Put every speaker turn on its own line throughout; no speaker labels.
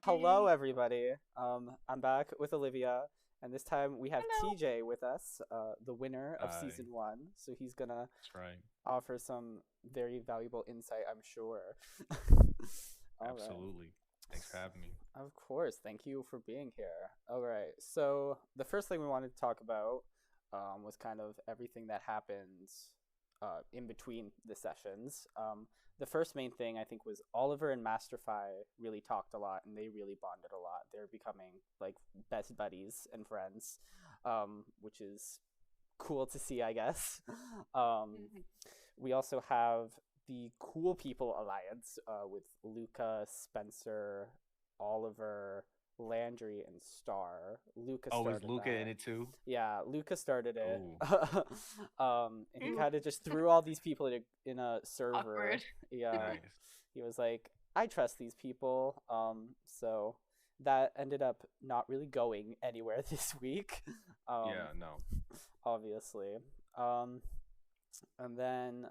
Hello,
Hey.
everybody. I'm back with Olivia, and this time we have
Hello.
TJ with us, the winner of
Hi,
season one. So he's gonna
that's right.
offer some very valuable insight, I'm sure. All right.
Absolutely. Thanks for having me.
Of course. Thank you for being here. All right. So the first thing we wanted to talk about was kind of everything that happened in between the sessions. The first main thing I think was Oliver and Masterfy really talked a lot, and they really bonded a lot. They're becoming like best buddies and friends, which is cool to see, I guess. Um,
Mhm.
we also have the Cool People Alliance with Luca, Spencer, Oliver, Landry, and Star. Luca
Oh, is
started
Luca in
that.
it too?
Yeah, Luca started it.
Oh,
And he
Ooh,
kind of just threw all these people in a server.
awkward.
Yeah,
nice.
he was like, I trust these people. So that ended up not really going anywhere this week. Um,
Yeah, no.
obviously. Um, and then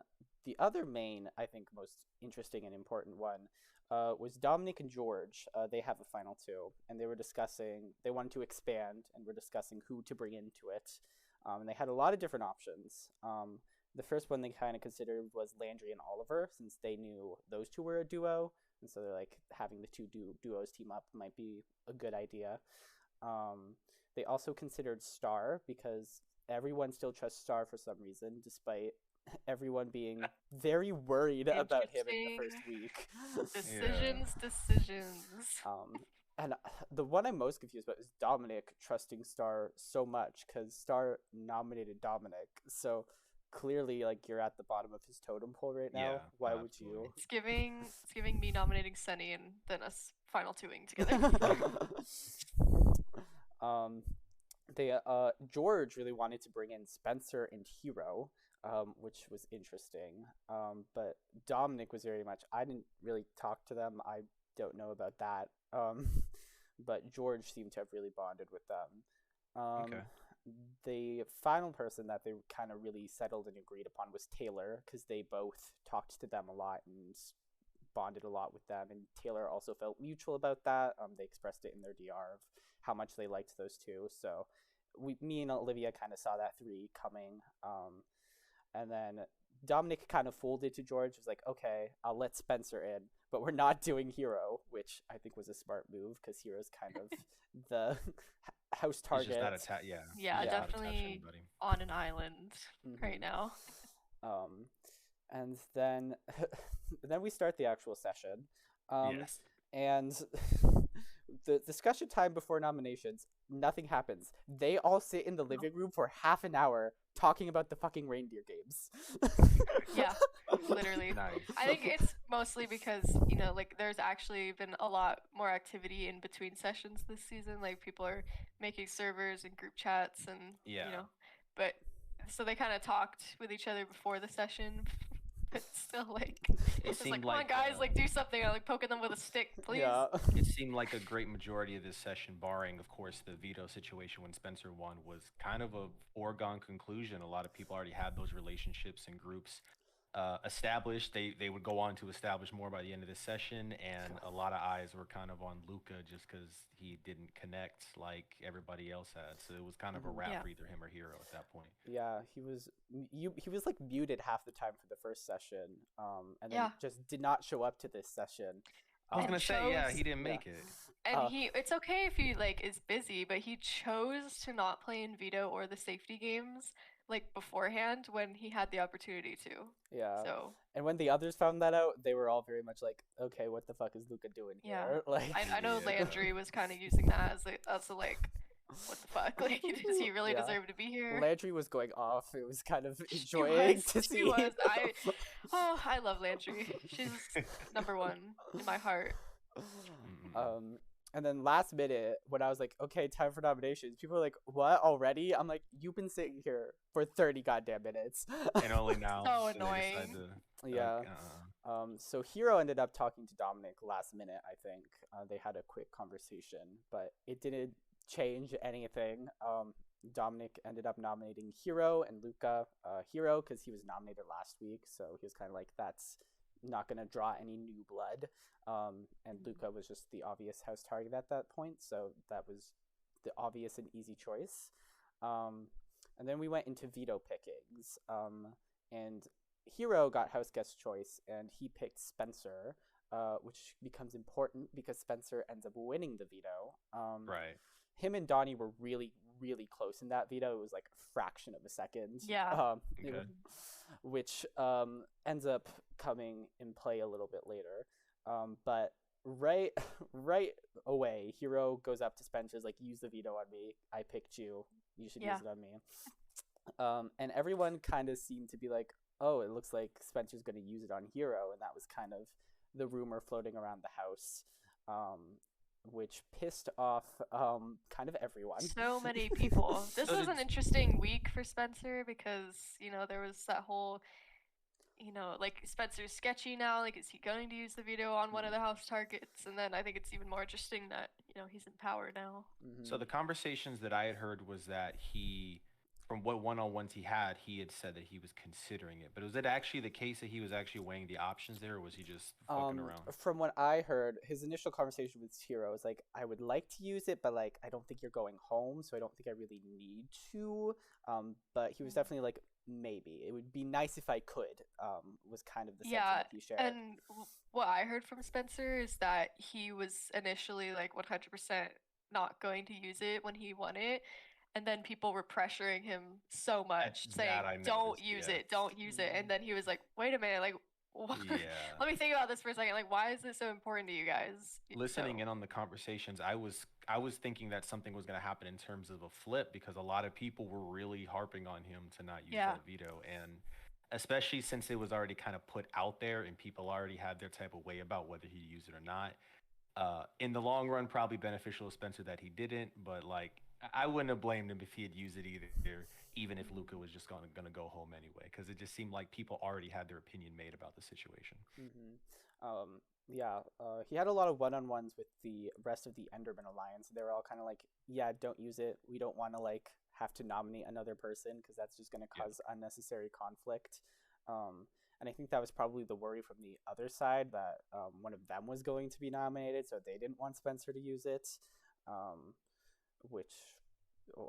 the other main, I think, most interesting and important one was Dominic and George. They have a final two, and they were discussing, they wanted to expand and were discussing who to bring into it. And they had a lot of different options. The first one they kind of considered was Landry and Oliver, since they knew those two were a duo. And so they're like, having the two duos team up might be a good idea. They also considered Star because everyone still trusts Star for some reason, despite everyone being very worried about him in the
Interesting.
first week.
Yeah.
Decisions.
um, and the one I'm most confused about is Dominic trusting Star so much because Star nominated Dominic. So clearly, like, you're at the bottom of his totem pole right now.
Yeah,
Why would
absolutely.
you?
It's giving me nominating Sunny and then us final twoing together.
um, they George really wanted to bring in Spencer and Hero, which was interesting. But Dominic was very much. I didn't really talk to them. I don't know about that. But George seemed to have really bonded with them.
Okay.
The final person that they kind of really settled and agreed upon was Taylor because they both talked to them a lot and bonded a lot with them. And Taylor also felt mutual about that. They expressed it in their DR of how much they liked those two. So me and Olivia kind of saw that three coming. And then Dominic kind of folded to George. Was like, okay, I'll let Spencer in, but we're not doing Hero, which I think was a smart move because Hero's kind of the house
He's just not
target.
yeah, he's
Yeah,
just
Yeah.
not attached to
definitely
anybody.
on an island right
hmm
now.
Um, and then then we start the actual session. Um,
Yes.
and the discussion time before nominations, nothing happens. They all sit in the
No.
living room for half an hour talking about the fucking reindeer games.
Yeah, literally.
Nice.
I think it's mostly because, like there's actually been a lot more activity in between sessions this season. Like people are making servers and group chats and,
Yeah.
but so they kind of talked with each other before the session, but still like
It
it's like,
seemed
come on
like
guys, like do something. I'm like poking them with a stick, please.
Yeah.
it seemed like a great majority of this session, barring of course the veto situation when Spencer won, was kind of a foregone conclusion. A lot of people already had those relationships and groups established. They would go on to establish more by the end of this session, and a lot of eyes were kind of on Luca just because he didn't connect like everybody else had. So it was kind of a
Mhm.
wrap
Yeah.
for either him or Hero at that point.
Yeah, he was like muted half the time for the first session, and then
Yeah.
just did not show up to this session.
I was
And
gonna
Um,
say, yeah,
chose
he didn't
yeah.
make it.
and
Uh,
it's okay if he like is busy, but he chose to not play in veto or the safety games like beforehand when he had the opportunity to.
yeah.
So
And when the others found that out, they were all very much like, "Okay, what the fuck is Luca doing
yeah,
here?" Like,
I know
Yeah.
Landry was kind of using that as a like, what the fuck? Like, does he really
yeah.
deserve to be here?
Landry was going off. It was kind of
She
enjoying
was,
to
she
see.
was. I love Landry. She's number one in my heart.
Mm-mm.
um, and then last minute, when I was like, okay, time for nominations, people were like, what, already? I'm like, you've been sitting here for 30 goddamn minutes.
And only now
So
do they decide
annoying.
to.
Yeah. So Hero ended up talking to Dominic last minute, I think. They had a quick conversation, but it didn't change anything. Dominic ended up nominating Hero and Luca. Hero, because he was nominated last week, so he was kind of like, that's not going to draw any new blood. And Luca was just the obvious house target at that point, so that was the obvious and easy choice. And then we went into veto pickings, and Hero got house guest choice, and he picked Spencer, which becomes important because Spencer ends up winning the veto.
Right.
Him and Donnie were really, really close in that veto. It was like a fraction of a second.
Yeah.
Okay.
Which ends up coming in play a little bit later. But right away, Hero goes up to Spencer's like, use the veto on me. I picked you. You should use it on me. And everyone kind of seemed to be like, oh, it looks like Spencer's going to use it on Hero. And that was kind of the rumor floating around the house, which pissed off kind of everyone.
So many people. This was an interesting week for Spencer because, there was that whole, like Spencer's sketchy now. Like, is he going to use the veto on one of the house targets? And then I think it's even more interesting that, he's in power now.
Mm-hmm.
So the conversations that I had heard was that from what one-on-ones he had said that he was considering it. But was it actually the case that he was actually weighing the options there, or was he just fucking around?
From what I heard, his initial conversation with Hero was like, I would like to use it, but like I don't think you're going home, so I don't think I really need to. But he was definitely like, maybe. It would be nice if I could, was kind of the sentiment he shared.
And what I heard from Spencer is that he was initially like 100% not going to use it when he won it. And then people were pressuring him so much, saying, don't use it. And then he was like, wait a minute, like, what?
Yeah.
Let me think about this for a second. Like, why is this so important to you guys?
Listening in on the conversations, I was thinking that something was going to happen in terms of a flip, because a lot of people were really harping on him to not use that veto. And especially since it was already kind of put out there and people already had their type of way about whether he'd use it or not. In the long run, probably beneficial to Spencer that he didn't, but like, I wouldn't have blamed him if he had used it either, even if Luca was just going to go home anyway, because it just seemed like people already had their opinion made about the situation.
He had a lot of one-on-ones with the rest of the Enderman Alliance. They were all kind of like, yeah, don't use it. We don't want to like have to nominate another person because that's just going to cause unnecessary conflict. And I think that was probably the worry from the other side, that one of them was going to be nominated, so they didn't want Spencer to use it. Which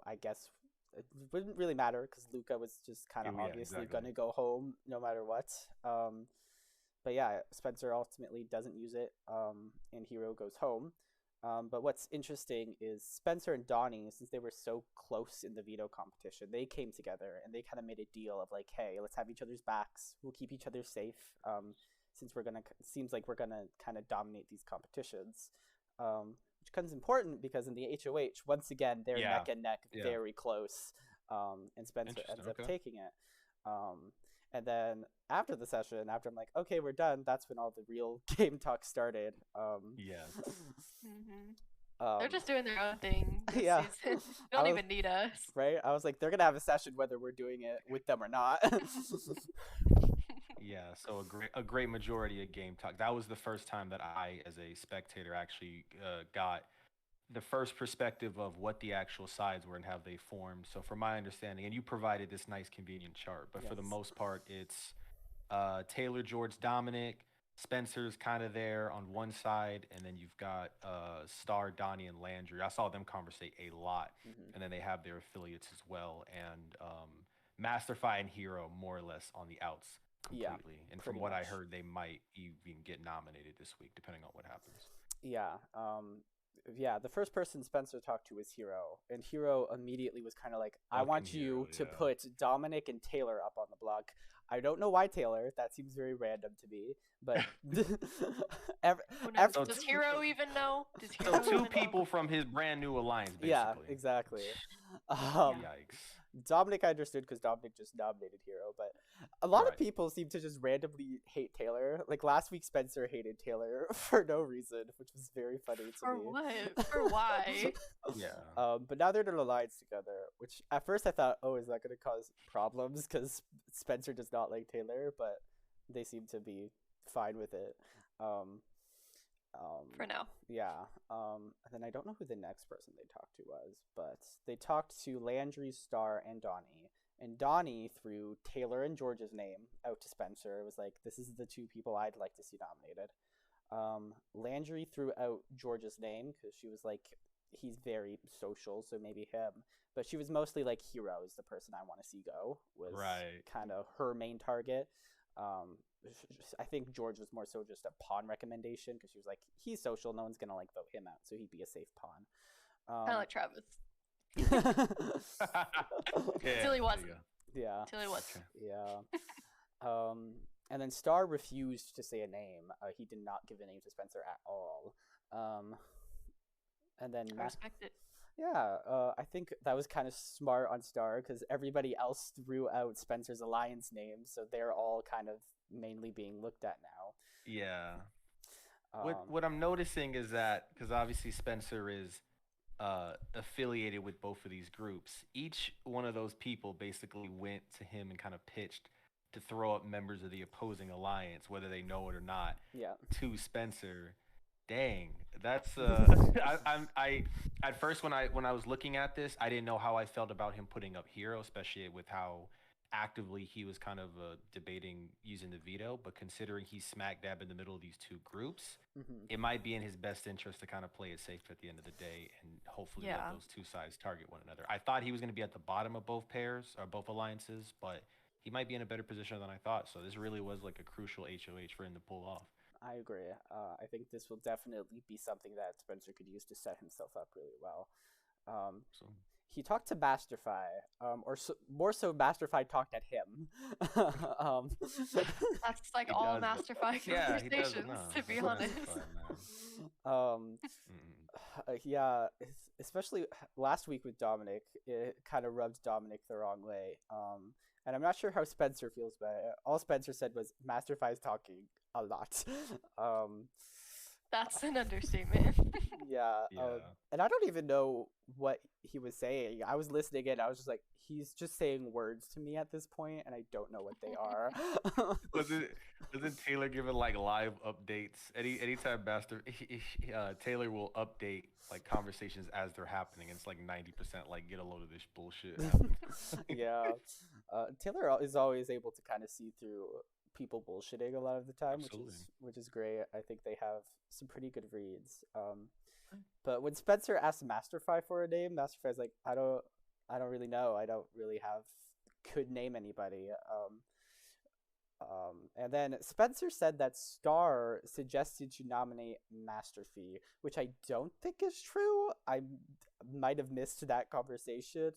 I guess it wouldn't really matter because Luca was just kind of obviously going to go home no matter what. But yeah, Spencer ultimately doesn't use it, and Hero goes home. But what's interesting is Spencer and Donnie, since they were so close in the veto competition, they came together and they kind of made a deal of like, hey, let's have each other's backs. We'll keep each other safe, since seems like we're gonna kind of dominate these competitions. Which becomes important because in the HOH, once again, they're neck and neck, very close, and Spencer ends up taking it. And then after the session, after I'm like, okay, we're done, that's when all the real game talk started.
They're just doing their own thing this
season.
They don't even need us.
Right? I was like, they're going to have a session whether we're doing it with them or not.
Yeah, so a great majority of game talk. That was the first time that I, as a spectator, actually got the first perspective of what the actual sides were and how they formed. So from my understanding, and you provided this nice convenient chart, but for the most part, it's Taylor, George, Dominic, Spencer's kind of there on one side, and then you've got Star, Donnie, and Landry. I saw them conversate a lot, and then they have their affiliates as well, and Masterfy and Hero more or less on the outs completely. And from what I heard, they might even get nominated this week, depending on what happens.
The first person Spencer talked to was Hero, and Hero immediately was kind of like, I want you to put Dominic and Taylor up on the block. I don't know why Taylor. That seems very random to me, but
does Hero even know?
So two people from his brand new alliance, basically.
Yeah, exactly.
Yikes.
Dominic I understood because Dominic just nominated Hero, but a lot of people seem to just randomly hate Taylor. Like last week, Spencer hated Taylor for no reason, which was very funny to me.
For what? For why?
But now they're in an alliance together, which at first I thought, oh, is that going to cause problems? Because Spencer does not like Taylor, but they seem to be fine with it.
For now.
And then I don't know who the next person they talked to was, but they talked to Landry, Star, and Donnie, And Donnie threw Taylor and George's name out to Spencer. It was like, this is the two people I'd like to see nominated. Landry threw out George's name because she was like, he's very social, so maybe him. But she was mostly like, Hero is the person I want to see go, was kind of her main target. I think George was more so just a pawn recommendation because she was like, he's social, no one's gonna like vote him out, so he'd be a safe pawn.
Kind of like Travis.
Yeah,
Till he wasn't.
Yeah.
Till he wasn't.
Yeah. And then Star refused to say a name. He did not give a name to Spencer at all. And then
I respect it.
Yeah, I think that was kind of smart on Star because everybody else threw out Spencer's alliance name, so they're all kind of mainly being looked at now.
Yeah. What I'm noticing is that, because obviously Spencer is affiliated with both of these groups, each one of those people basically went to him and kind of pitched to throw up members of the opposing alliance, whether they know it or not, to Spencer. Dang, that's I at first when I was looking at this, I didn't know how I felt about him putting up Hero, especially with how actively he was kind of debating using the veto. But considering he's smack dab in the middle of these two groups, it might be in his best interest to kind of play it safe at the end of the day and hopefully let those two sides target one another. I thought he was going to be at the bottom of both pairs or both alliances, but he might be in a better position than I thought. So this really was like a crucial HOH for him to pull off.
I agree. I think this will definitely be something that Spencer could use to set himself up really well. He talked to Masterfy, more so Masterfy talked at him.
That's like all Masterfy conversations, to be honest.
Yeah, especially last week with Dominic, it kind of rubbed Dominic the wrong way. And I'm not sure how Spencer feels about it. All Spencer said was, Masterfy's talking a lot.
That's an understatement.
Yeah. And I don't even know what he was saying. I was listening and I was just like, he's just saying words to me at this point, and I don't know what they are.
Wasn't Taylor giving like live updates? Anytime Taylor will update like conversations as they're happening. It's like 90% like, get a load of this bullshit.
Yeah. Taylor is always able to kind of see through people bullshitting a lot of the time, which is great. I think they have some pretty good reads. But when Spencer asked Masterfy for a name, Masterfy's like, I don't really know. I don't really could name anybody. And then Spencer said that Star suggested to nominate Masterfy, which I don't think is true. I might have missed that conversation,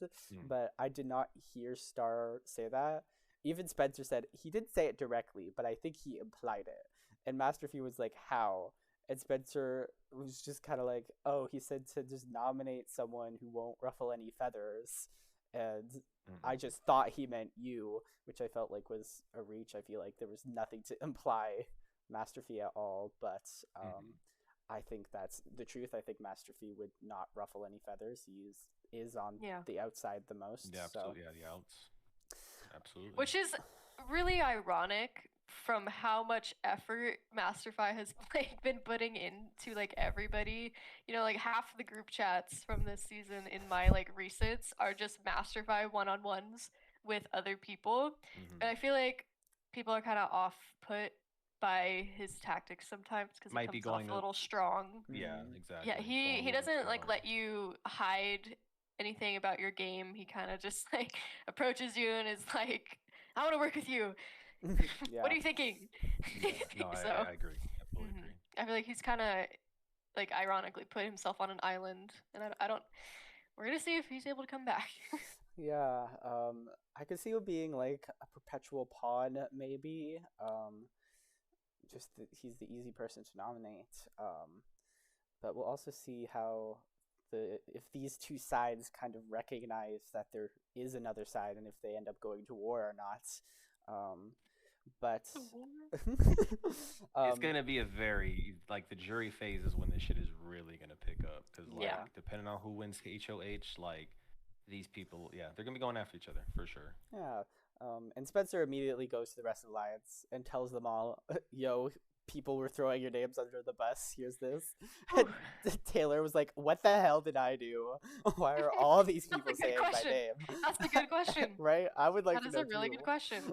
but I did not hear Star say that. Even Spencer said he didn't say it directly, but I think he implied it. And Masterfy was like, how? And Spencer was just kind of like, oh, he said to just nominate someone who won't ruffle any feathers. And I just thought he meant you, which I felt like was a reach. I feel like there was nothing to imply Masterfy at all. But I think that's the truth. I think Masterfy would not ruffle any feathers. He is on the outside the most.
Yeah, absolutely. So. Yeah, the outs. Absolutely.
Which is really ironic from how much effort Masterfy has like been putting into like everybody. You know, like half of the group chats from this season in my like recents are just Masterfy one-on-ones with other people. And I feel like people are kind of off put by his tactics sometimes because he comes off a little strong.
Yeah, exactly.
Yeah, he doesn't like let you hide anything about your game. He kind of just like approaches you and is like, I want to work with you. What are you thinking?
No, I agree. I fully agree.
I feel like he's kind of like ironically put himself on an island, and I don't. We're gonna see if he's able to come back.
Yeah, I could see it being like a perpetual pawn, maybe. He's the easy person to nominate. But we'll also see how if these two sides kind of recognize that there is another side, and if they end up going to war or not. But
it's gonna be a very like the jury phase is when this shit is really gonna pick up because depending on who wins HOH, like these people, they're gonna be going after each other for sure.
Yeah. And Spencer immediately goes to the rest of the alliance and tells them all, "Yo, people were throwing your names under the bus. Here's this. And Taylor was like, what the hell did I do? Why are all these people saying my name?
That's a good question.
Right? I would like to know.
That is a really good question.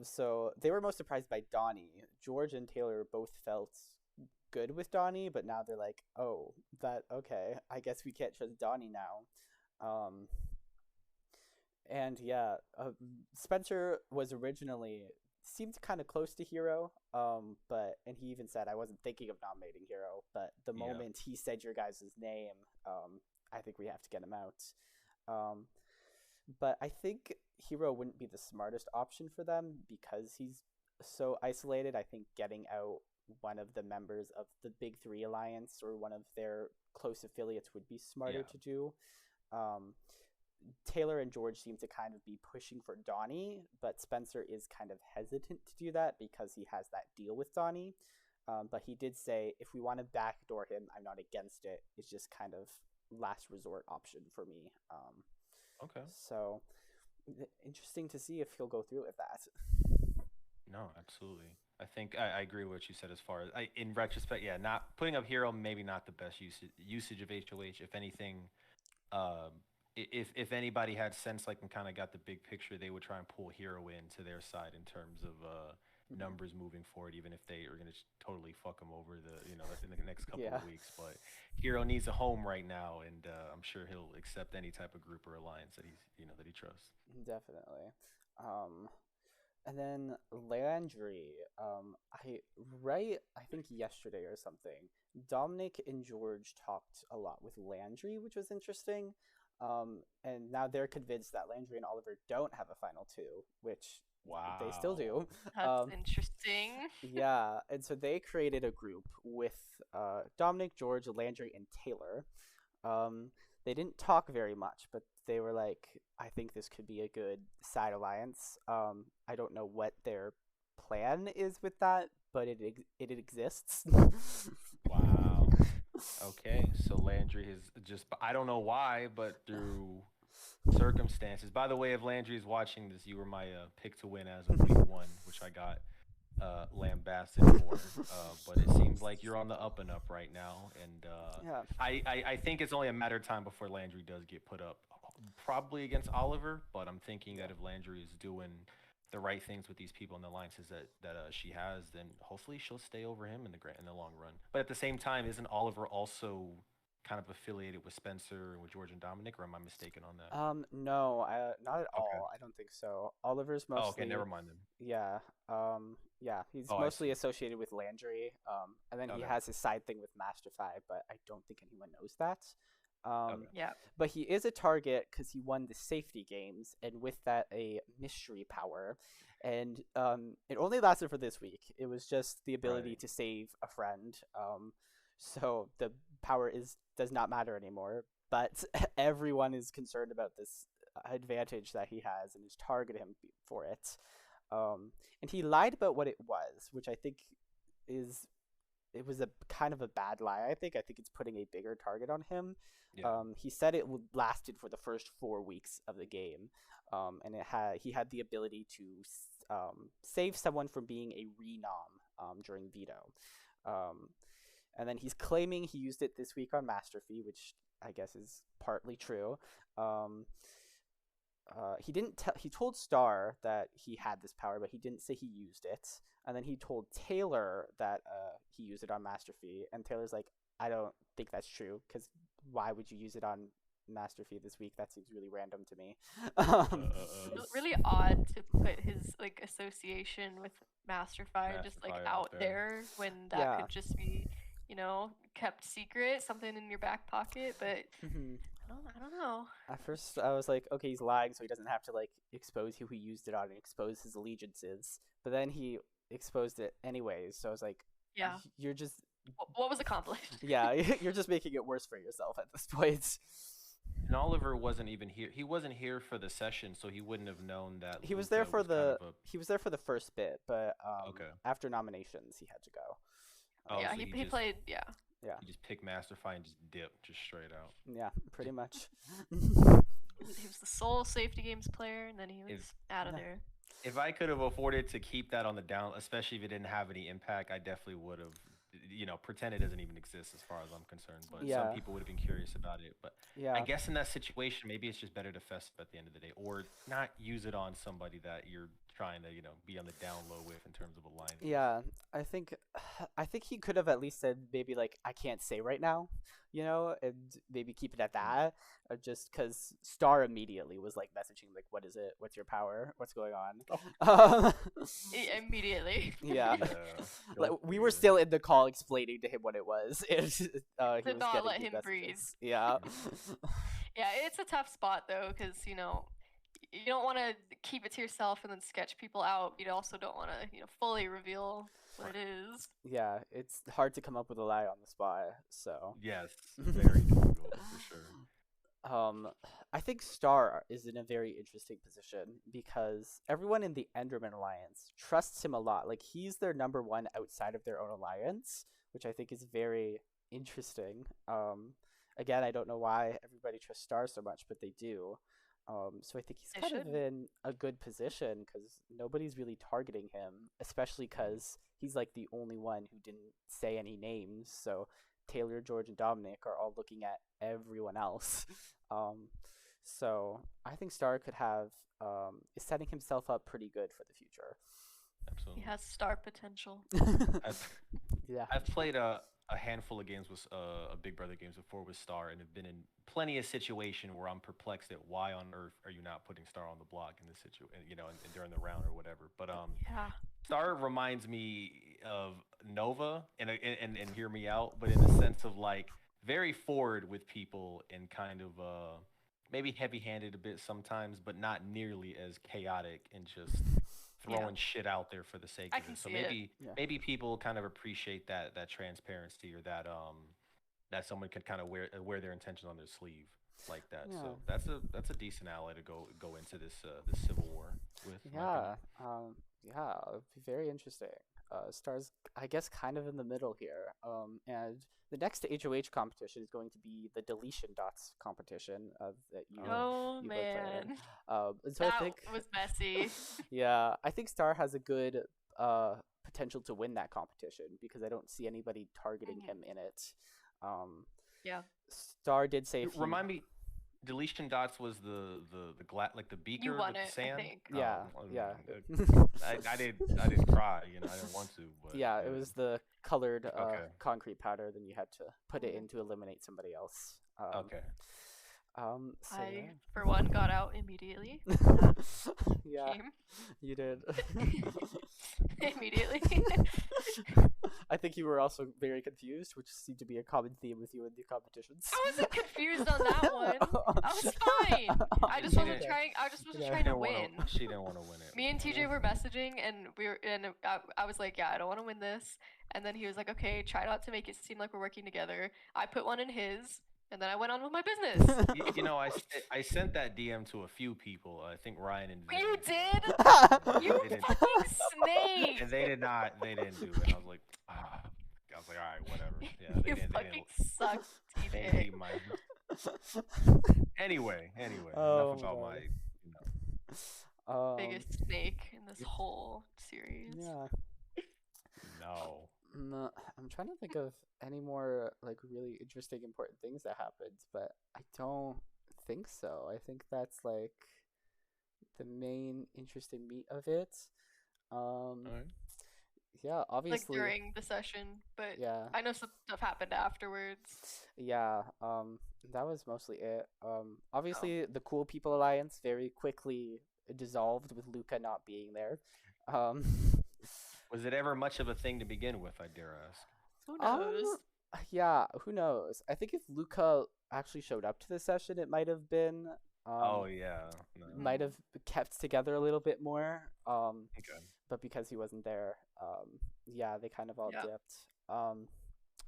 So they were most surprised by Donnie. George and Taylor both felt good with Donnie, but now they're like, oh, okay, I guess we can't trust Donnie now. And yeah, Spencer was originally seemed kind of close to Hero, and he even said I wasn't thinking of nominating Hero, but the moment he said your guys' name, I think we have to get him out. But I think Hero wouldn't be the smartest option for them because he's so isolated. I think getting out one of the members of the Big Three Alliance or one of their close affiliates would be smarter to do. Taylor and George seem to kind of be pushing for Donnie, but Spencer is kind of hesitant to do that because he has that deal with Donnie. But he did say, if we want to backdoor him, I'm not against it. It's just kind of last resort option for me.
Okay.
So interesting to see if he'll go through with that.
No, absolutely. I think I agree with what you said as far as in retrospect, not putting up Hero, maybe not the best usage of HOH. If anything, if anybody had sense, like, and kind of got the big picture, they would try and pull Hero into their side in terms of numbers moving forward, even if they are going to totally fuck him over in the next couple of weeks. But Hero needs a home right now, and I'm sure he'll accept any type of group or alliance that that he trusts.
Definitely. And then Landry, I think yesterday or something, Dominic and George talked a lot with Landry, which was interesting. And now they're convinced that Landry and Oliver don't have a final two, which they still do.
That's interesting.
Yeah, and so they created a group with Dominic, George, Landry, and Taylor. They didn't talk very much, but they were like, I think this could be a good side alliance. I don't know what their plan is with that, but it exists.
Wow. Okay, so Landry has just, I don't know why, but through circumstances. By the way, if Landry is watching this, you were my pick to win as of week 1, which I got lambasted for. But it seems like you're on the up and up right now, and I think it's only a matter of time before Landry does get put up, probably against Oliver. But I'm thinking that if Landry is doing the right things with these people in the alliances that she has, then hopefully she'll stay over him in the long run. But at the same time, isn't Oliver also kind of affiliated with Spencer and with George and Dominic, or am I mistaken on that?
No, not at all. I don't think so. Oliver's mostly.
Oh, okay, never mind then.
Yeah, he's mostly associated with Landry. And then he has his side thing with Masterfy, but I don't think anyone knows that. But he is a target because he won the safety games, and with that, a mystery power. And it only lasted for this week. It was just the ability to save a friend. So the power does not matter anymore. But everyone is concerned about this advantage that he has and is targeting him for it. And he lied about what it was, which I think it was a kind of a bad lie. I think it's putting a bigger target on him. Yeah. He said it lasted for the first 4 weeks of the game, and he had the ability to save someone from being a renom during veto. And then he's claiming he used it this week on Masterfy, which I guess is partly true. He didn't he told Star that he had this power, but he didn't say he used it. And then he told Taylor that he used it on Masterfy, and Taylor's like, I don't think that's true, because why would you use it on Masterfy this week? That seems really random to me.
Really odd to put his association with Masterfy just out there when that could just be, kept secret, something in your back pocket. But I don't know.
At first, I was like, okay, he's lying, so he doesn't have to expose who he used it on and expose his allegiances. But then he exposed it anyways, so I was like, you're just.
What was accomplished?
Yeah, you're just making it worse for yourself at this point.
And Oliver wasn't even here. He wasn't here for the session, so he wouldn't have known that.
He was there for he was there for the first bit, but after nominations, he had to go.
Oh,
yeah,
so
he played. Yeah.
Yeah.
He just picked Masterfy and just dipped, just straight out.
Yeah, pretty much.
He was the sole safety games player, and then he was out of there.
if I could have afforded to keep that on the down, especially if it didn't have any impact, I definitely would have, pretend it doesn't even exist as far as I'm concerned. But some
Yeah,
people would have been curious about it. But I
yeah.
guess in that situation, maybe it's just better to fess up at the end of the day, or not use it on somebody that you're trying to, be on the down low with in terms of alliances.
Yeah, I think I think he could have at least said maybe like I can't say right now, and maybe keep it at
Mm.
that. Just because Star immediately was like messaging like, "What is it? What's your power? What's going on?"
Oh,
Um,
Immediately.
yeah,
yeah,
like
go
we were
figure.
still in the call explaining to him what it was, and he
Did
was
not
getting
let
the
him breathe.
messages. Yeah,
Yeah, it's a tough spot though, because you don't want to keep it to yourself and then sketch people out. You also don't want to fully reveal what
Right.
it is.
yeah. It's hard to come up with a lie on the spot, so.
Yes, very difficult for sure.
Um, I think Star is in a very interesting position because everyone in the Enderman Alliance trusts him a lot. Like he's their number one outside of their own alliance, which I think is very interesting. Again, I don't know why everybody trusts Star so much, but they do. So I think he's
They
kind of
should.
in a good position because nobody's really targeting him, especially
Mm.
because he's like the only one who didn't say any names. So Taylor, George, and Dominic are all looking at everyone else. Um, so I think Star could have is setting himself up pretty good for the future.
He
Absolutely.
has star potential.
I've
Yeah.
I've played a handful of games with a Big Brother games before with Star, and have been in plenty of situation where I'm perplexed at why on earth are you not putting Star on the block in this situation, and during the round or whatever. But
Yeah.
Star reminds me of Nova, and hear me out, but in the sense of like very forward with people and kind of maybe heavy-handed a bit sometimes, but not nearly as chaotic and just
Yeah.
throwing shit out there for the sake
I
of
can
it. So
see it.
Yeah.
maybe people kind of appreciate that transparency, or that someone can kind of wear their intentions on their sleeve like that.
Yeah.
So that's a decent ally to go into this civil war with, in my opinion.
Yeah. Yeah. It'd be very interesting. Star's, I guess, kind of in the middle here. And the next HOH competition is going to be the deletion dots competition that
Oh,
Oh
you both play in.
man.
And so I
That
think,
was messy.
yeah, I think Star has a good potential to win that competition because I don't see anybody targeting
Mhm.
him in it. Um,
Yeah.
Star did say if he,
remind me, deletion dots was the like the
You
beaker
won
with the
it, I
sand.
think.
Oh,
yeah, yeah.
I didn't cry. I didn't want to, but
Yeah, it was the colored
okay,
concrete powder. Then you had to put it
Mhm.
in to eliminate somebody else.
okay.
So
I, for one, got out immediately.
yeah,
That
yeah,
came
you did.
immediately.
I think you were also very confused, which seemed to be a common theme with you in the competitions.
I wasn't confused on that one. I was fine. I just
She
wasn't
didn't.
trying. I just wasn't
Yeah.
trying to win.
She didn't want to win it.
Me and TJ were messaging, and I was like, "Yeah, I don't want to win this." And then he was like, "Okay, try not to make it seem like we're working together." I put one in his, and then I went on with my business.
I sent that DM to a few people. I think Ryan and Vin.
You did? You
They didn't,
fucking snake!
and they did not. They didn't do it. I was like, ah. I was like, all right, whatever. Yeah, they
You
didn't. They
fucking
didn't.
suck,
They didn't
TJ.
leave my. Anyway,
Oh
enough
my
about
god.
my.
Biggest snake in this whole series.
Yeah.
No.
I'm trying to think of any more like really interesting, important things that happened, but I don't think so. I think that's like the main interesting meat of it. Um,
All right.
yeah,
Like
obviously,
during the session, but
yeah,
I know some stuff happened afterwards.
yeah. That was mostly it.
Oh.
Obviously, the Cool People Alliance very quickly dissolved with Luca not being there. Um,
Was it ever much of a thing to begin with? I dare ask.
Who
um,
knows?
yeah, who knows? I think if Luca actually showed up to the session, it might have been.
Oh yeah. No.
Might have kept together a little bit more.
Okay.
But because he wasn't there, yeah, they kind of all
Yeah.
dipped.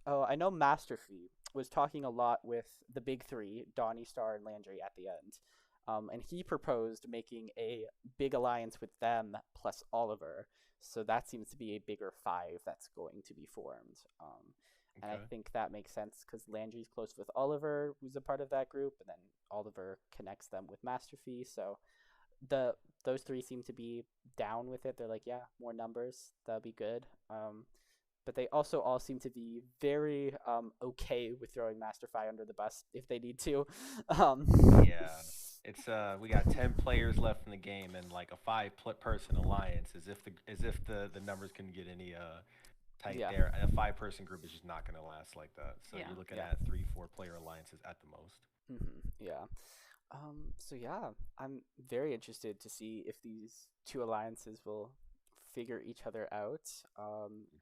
Oh, I know Master Fee was talking a lot with the big three, Donnie, Star, and Landry at the end. And he proposed making a big alliance with them plus Oliver. So that seems to be a bigger five that's going to be formed. And I
Okay.
think that makes sense because Landry's close with Oliver, who's a part of that group, and then Oliver connects them with Master Fee. So the those three seem to be down with it. They're like, yeah, more numbers, that'll be good. But they also all seem to be very okay with throwing Master Fi under the bus if they need to.
Yeah. It's we got 10 players left in the game and like a 5-person alliance as if the numbers can get any tight
Yeah.
there. A 5-person group is just not going to last like that. So
Yeah.
you're looking
Yeah.
at 3-4 player alliances at the most.
Yeah. So yeah, I'm very interested to see if these two alliances will figure each other out,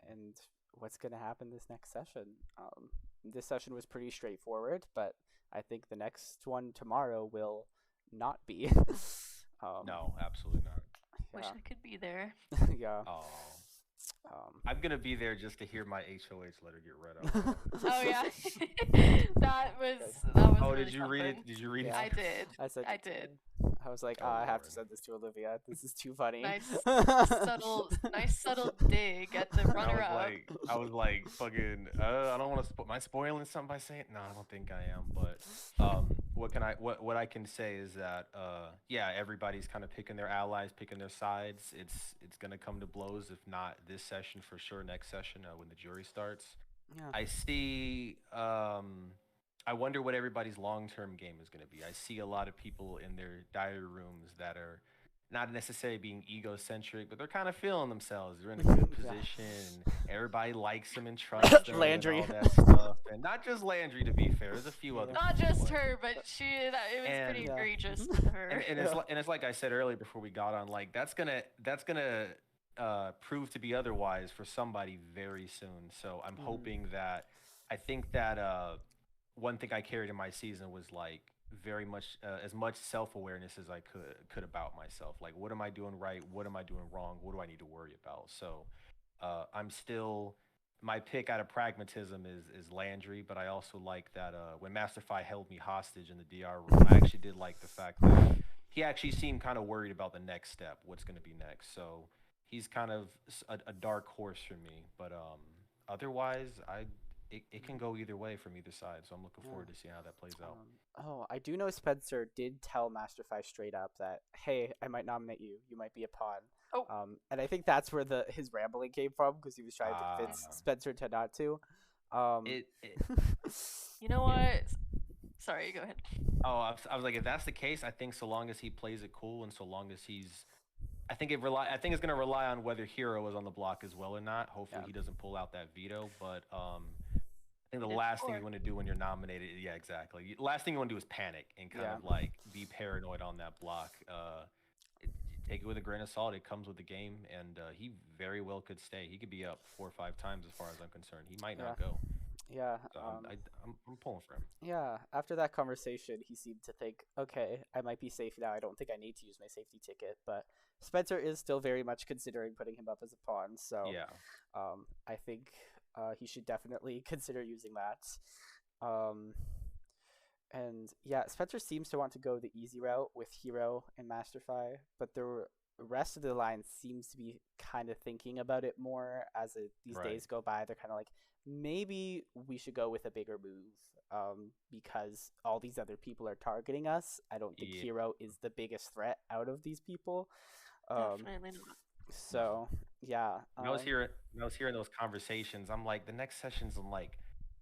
and what's going to happen this next session. This session was pretty straightforward, but I think the next one tomorrow will not be.
No, absolutely not.
Wish I could be there.
Yeah.
Oh.
Um,
I'm gonna be there just to hear my HOH letter get read out.
Oh yeah, that was
Oh,
really
did you read
something.
it? Did you read
Yeah.
it?
I did.
I
did.
did. I was like,
Oh,
I have to
Lord.
send this to Olivia. This is too funny.
Nice subtle dig at the runner-up.
I was like, fucking. I don't want to. Am I spoiling something by saying? No, I don't think I am. But what I can say is that yeah, everybody's kind of picking their allies, picking their sides. It's gonna come to blows, if not this session, for sure. Next session, when the jury starts.
Yeah.
I see. I wonder what everybody's long-term game is going to be. I see a lot of people in their diary rooms that are not necessarily being egocentric, but they're kind of feeling themselves. They're in a good
Yeah.
position. Everybody likes them and trusts them.
Landry.
And all that stuff. And not just Landry, to be fair. There's a few other
Not
people,
just
but-
her, but it was
And-
pretty
Yeah.
egregious to her.
and it's like I said earlier before we got on, like that's gonna prove to be otherwise for somebody very soon. So I'm hoping that I think that one thing I carried in my season was like very much as much self-awareness as I could about myself. Like, what am I doing right? What am I doing wrong? What do I need to worry about? So I'm still, my pick out of pragmatism is Landry, but I also like that when Master Fi held me hostage in the DR room, I actually did like the fact that he actually seemed kind of worried about the next step, what's going to be next. So he's kind of a dark horse for me, but otherwise it can go either way from either side, so I'm looking forward to seeing how that plays out.
I do know Spencer did tell Master Fi straight up that, hey, I might nominate you. You might be a pawn.
Oh.
And I think that's where his rambling came from, because he was trying to convince Spencer to not to.
You know what? Sorry, go ahead.
Oh, I was like, if that's the case, I think so long as he plays it cool and so long as he's, I think it's going to rely on whether Hero is on the block as well or not. Hopefully he doesn't pull out that veto, but I think the last thing you want to do when you're nominated, yeah, exactly. Last thing you want to do is panic and kind of like be paranoid on that block. Take it with a grain of salt. It comes with the game, and he very well could stay. He could be up 4 or 5 times as far as I'm concerned. He might not go.
Yeah.
So I'm pulling for him.
Yeah. After that conversation, he seemed to think, okay, I might be safe now. I don't think I need to use my safety ticket, but Spencer is still very much considering putting him up as a pawn. So
yeah,
I think he should definitely consider using that. And yeah, Spencer seems to want to go the easy route with Hero and Master Fi, but the rest of the line seems to be kind of thinking about it more as these days go by. They're kind of like, maybe we should go with a bigger move, because all these other people are targeting us. I don't think Hero is the biggest threat out of these people.
Definitely not.
So yeah,
I was hearing those conversations. I'm like, the next sessions, I'm like,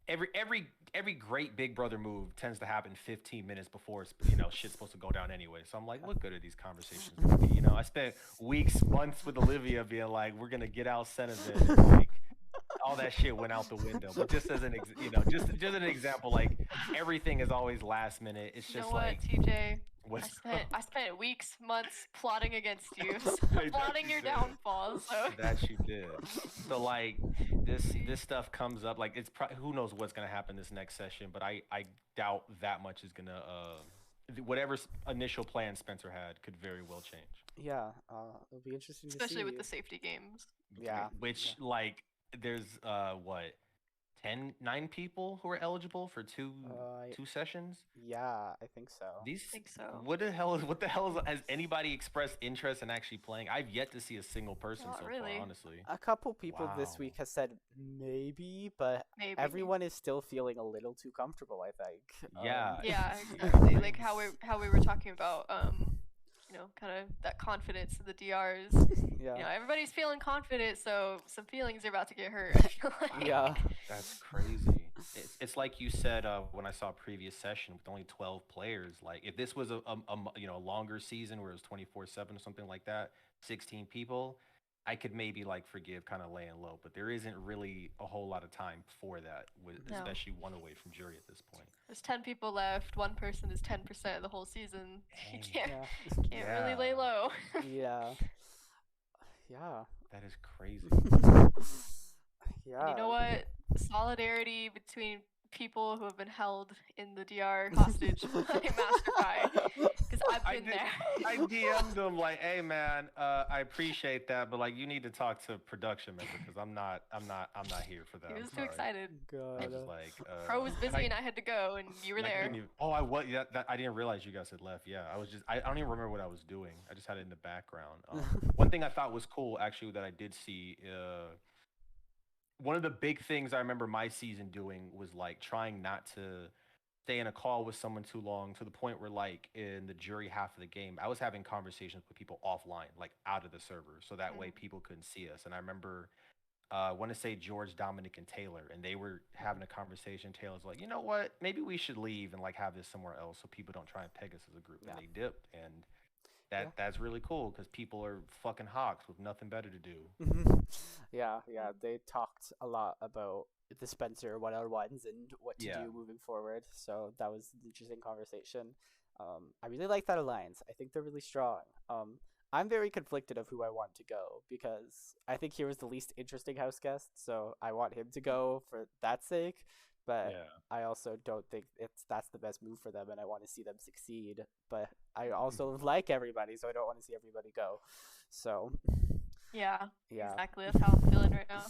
every great Big Brother move tends to happen 15 minutes before shit's supposed to go down anyway. So I'm like, what good are these conversations gonna be? I spent weeks, months with Olivia being like, we're gonna get out Sentiment, like all that shit went out the window. But just as an just an example, like everything is always last minute. It's just like,
TJ. I spent weeks, months plotting against you, plotting your downfall. So
that you did. So like this stuff comes up. Like it's who knows what's gonna happen this next session, but I doubt that much is gonna whatever initial plan Spencer had could very well change.
Yeah, it'll be interesting to see.
Especially with the safety games.
Yeah.
Which like there's 9 people who are eligible for two sessions.
Yeah, I think so.
I think so.
What the hell has anybody expressed interest in actually playing? I've yet to see a single person
Not
so
really.
far, honestly.
A couple people this
Wow.
week has said maybe, but
Maybe.
everyone is still feeling a little too comfortable, I think.
Yeah.
Yeah, exactly. Like how we were talking about kind of that confidence in the DRs.
Yeah.
Everybody's feeling confident, so some feelings are about to get hurt. I feel like.
Yeah.
That's crazy. It's like you said when I saw a previous session with only 12 players. Like if this was a longer season where it was 24/7 or something like that, 16 people, I could maybe like forgive kind of laying low. But there isn't really a whole lot of time for that,
No.
especially one away from jury at this point.
There's 10 people left. One person is 10% of the whole season. You
Dang.
can't really lay low.
Yeah. Yeah.
That is crazy.
Yeah.
And you know what? Solidarity between people who have been held in the DR hostage by Masterfy, because I've been there.
I DM'd him like, "Hey man, I appreciate that, but like you need to talk to production member because I'm not here for that."
He was
I'm
too
sorry.
excited.
God.
I was just like,
Pro was busy and I had to go, and you were there.
I was. Yeah, I didn't realize you guys had left. Yeah, I don't even remember what I was doing. I just had it in the background. One thing I thought was cool actually that I did see. One of the big things I remember my season doing was like trying not to stay in a call with someone too long to the point where like in the jury half of the game, I was having conversations with people offline, like out of the server. So that way people couldn't see us. And I remember, I want to say George, Dominic, and Taylor, and they were having a conversation. Taylor's like, you know what? Maybe we should leave and like have this somewhere else so people don't try and peg us as a group.
Yeah.
And they dipped. And that's really cool because people are fucking hawks with nothing better to do.
Yeah, they talked a lot about the Spencer one-on-ones and what to do moving forward. So that was an interesting conversation. I really like that alliance. I think they're really strong. I'm very conflicted of who I want to go because I think he was the least interesting house guest, so I want him to go for that sake. But I also don't think that's the best move for them, and I want to see them succeed. But I also like everybody, so I don't want to see everybody go. So
yeah, exactly. That's how I'm feeling right now.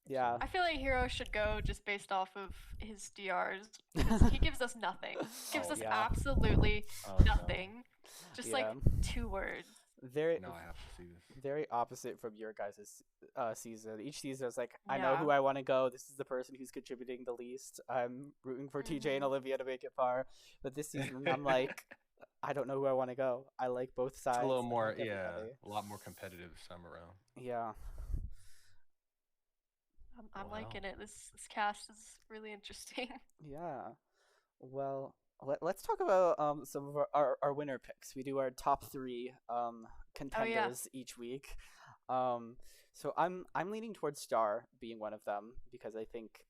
Yeah,
I feel like Hero should go just based off of his DRs because he gives us nothing. He gives us absolutely nothing. Just like 2 words.
Very,
I have to see this.
Very opposite from your guys' season. Each season is like, I know who I want to go. This is the person who's contributing the least. I'm rooting for TJ and Olivia to make it far. But this season, I'm like, I don't know who I want to go. I like both sides.
It's a little more, a lot more competitive this time around.
Yeah.
I'm liking it. This cast is really interesting.
Yeah. Well, let's talk about some of our winner picks. We do our top 3 contenders each week. So I'm leaning towards Star being one of them because I think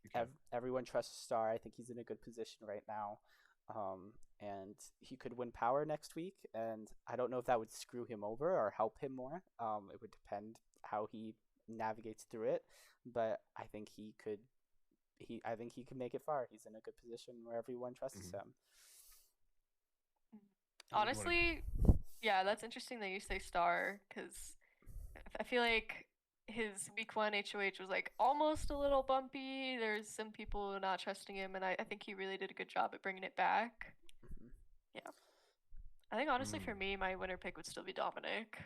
everyone trusts Star. I think he's in a good position right now. And he could win power next week, and I don't know if that would screw him over or help him more. It would depend how he navigates through it, but I think he could make it far. He's in a good position where everyone trusts him.
Honestly, that's interesting that you say Star, because I feel like his week 1 HOH was like almost a little bumpy. There's some people not trusting him, and I think he really did a good job at bringing it back. Yeah. I think honestly for me, my winner pick would still be Dominic.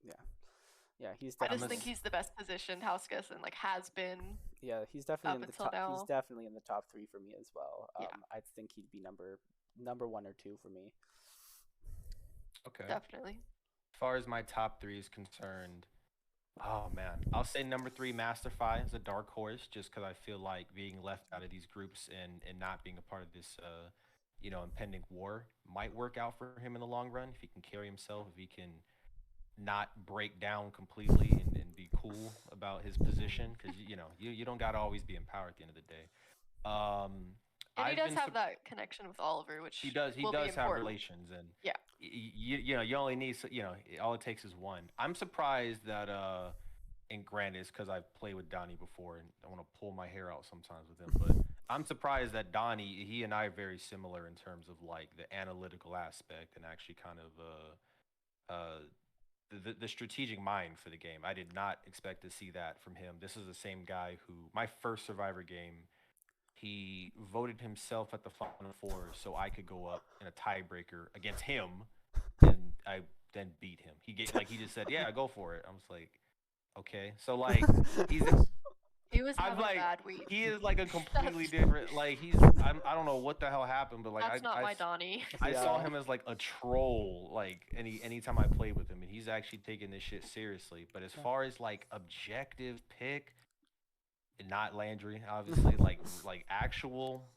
Yeah,
I just think he's the best positioned house guest and like has been.
Yeah, he's definitely in the top.
Now.
He's definitely in the top 3 for me as well. I think he'd be number 1 or 2 for me.
Okay.
Definitely.
As far as my top 3 is concerned, oh man, I'll say number 3, Masterfy is a dark horse, just because I feel like being left out of these groups and not being a part of this, impending war might work out for him in the long run if he can carry himself, if he can not break down completely and be cool about his position, because you don't gotta always be in power at the end of the day.
And he does have that connection with Oliver, which
he does have relations, and you only need all it takes is one. I'm surprised that and granted it's because I've played with Donnie before and I want to pull my hair out sometimes with him, but I'm surprised that Donnie, he and I are very similar in terms of like the analytical aspect and actually kind of the strategic mind for the game. I did not expect to see that from him. This is the same guy who, my first Survivor game, he voted himself at the Final Four so I could go up in a tiebreaker against him, and I then beat him. He just said, "Yeah, go for it." I was like, "Okay." So like,
he was
I'm
having
like,
a bad week.
he is like a completely
That's-
different. Like I don't know what the hell happened, but like
That's not my Donnie.
I saw
Yeah.
him as like a troll. Like anytime I played with him, and he's actually taking this shit seriously. But as far as like objective pick, not Landry, obviously, like actual.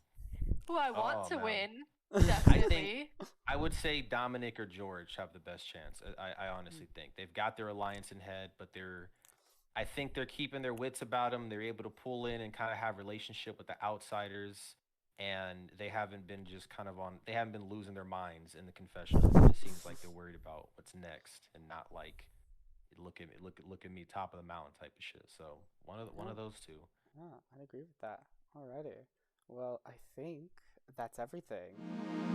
Who I want
Oh,
to
man.
win,
I
definitely.
think I would say Dominic or George have the best chance. I honestly think they've got their alliance in head, but I think they're keeping their wits about them. They're able to pull in and kind of have relationship with the outsiders, and they haven't been just kind of on. They haven't been losing their minds in the confessional. It seems like they're worried about what's next, and not like look at me, look at me, top of the mountain type of shit. So one of those two.
Yeah, I agree with that. Alrighty. Well, I think that's everything.